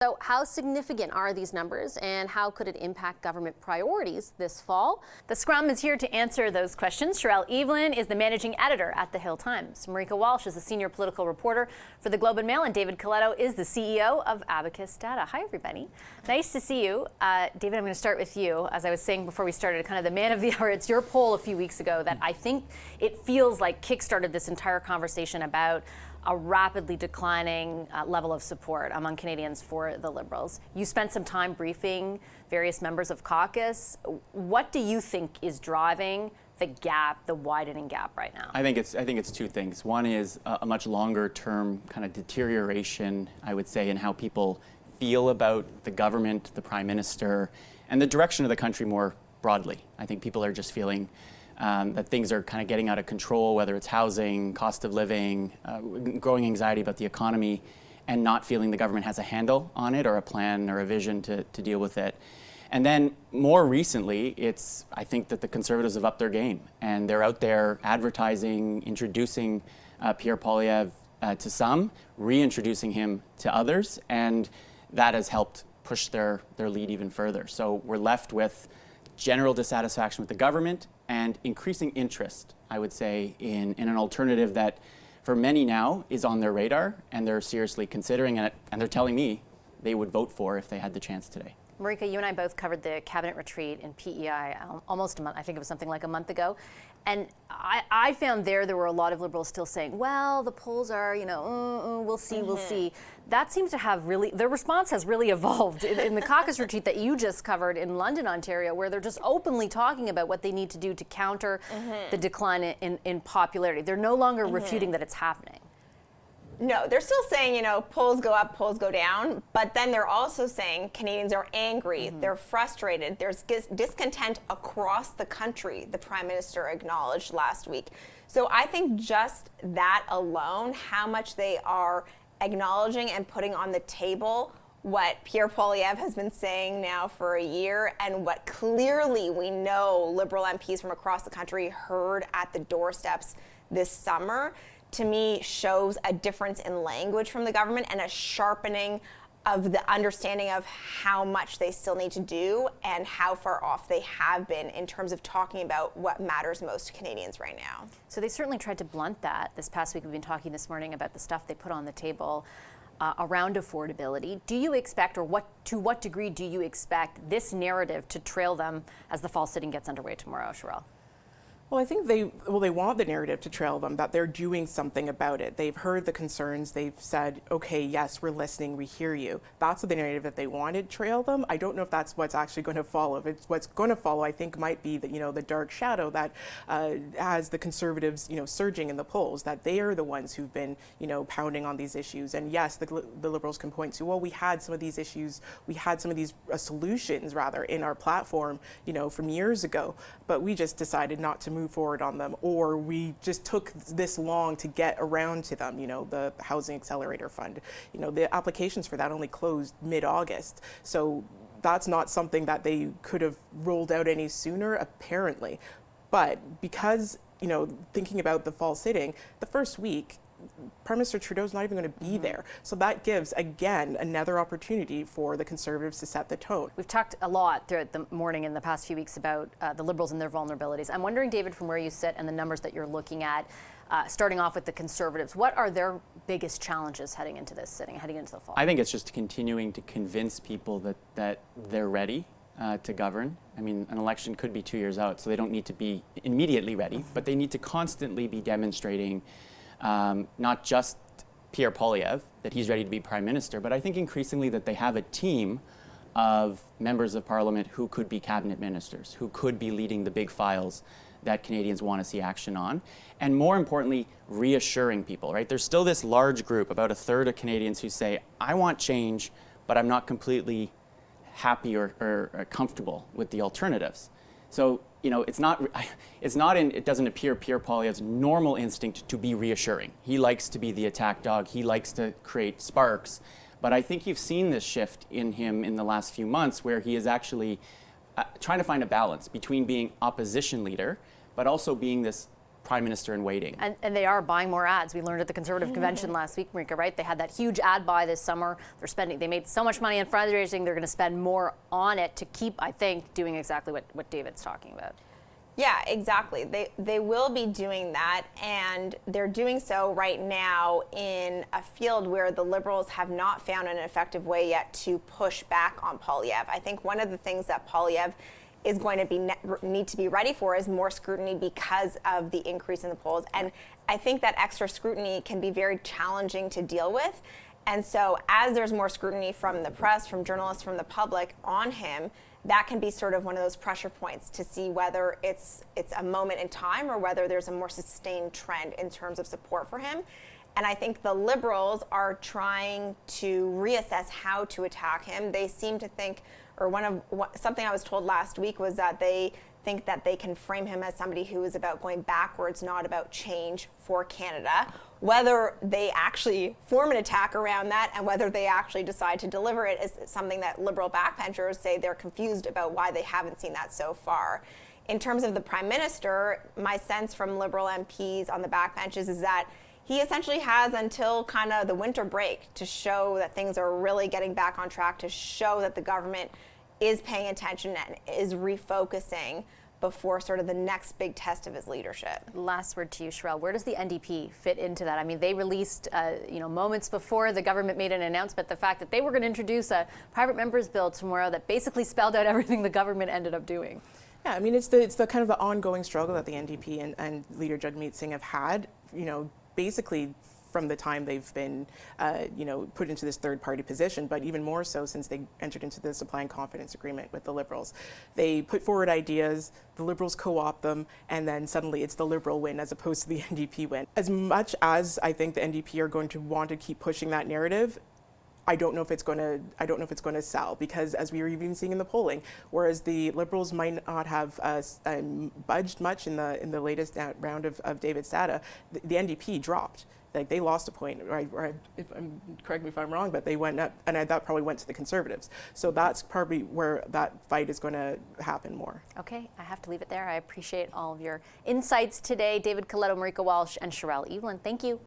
So how significant are these numbers and how could it impact government priorities this fall? The Scrum is here to answer those questions. Sherelle Evelyn is the managing editor at The Hill Times. Marika Walsh is the senior political reporter for the Globe and Mail, and David Coletto is the CEO of Abacus Data. Hi, everybody. Nice to see you. David, I'm going to start with you. As I was saying before we started, kind of the man of the hour. It's your poll a few weeks ago that I think it feels like kickstarted this entire conversation about a rapidly declining level of support among Canadians for the Liberals. You spent some time briefing various members of caucus. What do you think is driving the gap, the widening gap right now? I think it's two things. One is a much longer term kind of deterioration, I would say, in how people feel about the government, the Prime Minister, and the direction of the country more broadly. I think people are just feeling that things are kind of getting out of control, whether it's housing, cost of living, growing anxiety about the economy, and not feeling the government has a handle on it or a plan or a vision to deal with it. And then more recently, I think that the Conservatives have upped their game, and they're out there advertising, introducing Pierre Poilievre to some, reintroducing him to others, and that has helped push their lead even further. So we're left with general dissatisfaction with the government and increasing interest, I would say, in an alternative that for many now is on their radar and they're seriously considering it, and they're telling me they would vote for if they had the chance today. Marika, you and I both covered the cabinet retreat in PEI almost a month, I think it was something like a month ago. And I found there were a lot of Liberals still saying, well, the polls are, we'll see, we'll see. That seems to have really, their response has really evolved in the caucus retreat that you just covered in London, Ontario, where they're just openly talking about what they need to do to counter the decline in popularity. They're no longer refuting that it's happening. No, they're still saying, polls go up, polls go down, but then they're also saying Canadians are angry, they're frustrated, there's discontent across the country, the Prime Minister acknowledged last week. So I think just that alone, how much they are acknowledging and putting on the table what Pierre Poilievre has been saying now for a year, and what clearly we know Liberal MPs from across the country heard at the doorsteps this summer, to me shows a difference in language from the government and a sharpening of the understanding of how much they still need to do and how far off they have been in terms of talking about what matters most to Canadians right now. So they certainly tried to blunt that. This past week we've been talking this morning about the stuff they put on the table around affordability. Do you expect, or to what degree do you expect this narrative to trail them as the fall sitting gets underway tomorrow, Sherelle? Well, I think they want the narrative to trail them, that they're doing something about it. They've heard the concerns. They've said, okay, yes, we're listening, we hear you. That's the narrative that they wanted trail them. I don't know if that's what's actually going to follow. If it's what's going to follow, I think might be the, the dark shadow that has the Conservatives, surging in the polls, that they are the ones who've been, pounding on these issues. And yes, the Liberals can point to, well, we had some of these issues, we had some of these solutions, rather, in our platform, from years ago, but we just decided not to move forward on them, or we just took this long to get around to them. The Housing Accelerator Fund, the applications for that only closed mid-August. So that's not something that they could have rolled out any sooner, apparently. But because, thinking about the fall sitting, the first week, Prime Minister Trudeau's not even going to be there. So that gives, again, another opportunity for the Conservatives to set the tone. We've talked a lot throughout the morning in the past few weeks about the Liberals and their vulnerabilities. I'm wondering, David, from where you sit and the numbers that you're looking at, starting off with the Conservatives, what are their biggest challenges heading into this sitting, heading into the fall? I think it's just continuing to convince people that they're ready to govern. I mean, an election could be 2 years out, so they don't need to be immediately ready, but they need to constantly be demonstrating not just Pierre Poilievre, that he's ready to be Prime Minister, but I think increasingly that they have a team of members of Parliament who could be cabinet ministers, who could be leading the big files that Canadians want to see action on, and more importantly, reassuring people, right? There's still this large group, about a third of Canadians, who say, I want change, but I'm not completely happy or comfortable with the alternatives. So, it doesn't appear Pierre Poilievre's normal instinct to be reassuring. He likes to be the attack dog. He likes to create sparks. But I think you've seen this shift in him in the last few months, where he is actually trying to find a balance between being opposition leader, but also being this prime minister in waiting. And they are buying more ads. We learned at the Conservative Convention last week, Marika, right? They had that huge ad buy this summer. They made so much money in fundraising, they're going to spend more on it to keep, I think, doing exactly what David's talking about. Yeah, exactly. They will be doing that, and they're doing so right now in a field where the Liberals have not found an effective way yet to push back on Poilievre. I think one of the things that Poilievre is going to need to be ready for is more scrutiny because of the increase in the polls. And I think that extra scrutiny can be very challenging to deal with. And so as there's more scrutiny from the press, from journalists, from the public on him, that can be sort of one of those pressure points to see whether it's a moment in time or whether there's a more sustained trend in terms of support for him. And I think the Liberals are trying to reassess how to attack him. They seem to think, or something I was told last week was that they think that they can frame him as somebody who is about going backwards, not about change for Canada. Whether they actually form an attack around that and whether they actually decide to deliver it is something that Liberal backbenchers say they're confused about why they haven't seen that so far. In terms of the Prime Minister, my sense from Liberal MPs on the backbenches is that he essentially has until kind of the winter break to show that things are really getting back on track, to show that the government is paying attention and is refocusing before sort of the next big test of his leadership. Last word to you, Sherelle. Where does the NDP fit into that? I mean, they released, moments before the government made an announcement, the fact that they were going to introduce a private members bill tomorrow that basically spelled out everything the government ended up doing. Yeah, I mean, it's the kind of the ongoing struggle that the NDP and leader Jagmeet Singh have had, basically from the time they've been, put into this third-party position, but even more so since they entered into the supply and confidence agreement with the Liberals. They put forward ideas, the Liberals co-opt them, and then suddenly it's the Liberal win as opposed to the NDP win. As much as I think the NDP are going to want to keep pushing that narrative, I don't know if it's going to sell, because as we were even seeing in the polling, whereas the Liberals might not have budged much in the latest round of David's data, the NDP dropped. Like, they lost a point, right? Correct me if I'm wrong, but they went up, and that probably went to the Conservatives. So that's probably where that fight is going to happen more. Okay, I have to leave it there. I appreciate all of your insights today. David Coletto, Marika Walsh, and Sherelle Evelyn, thank you.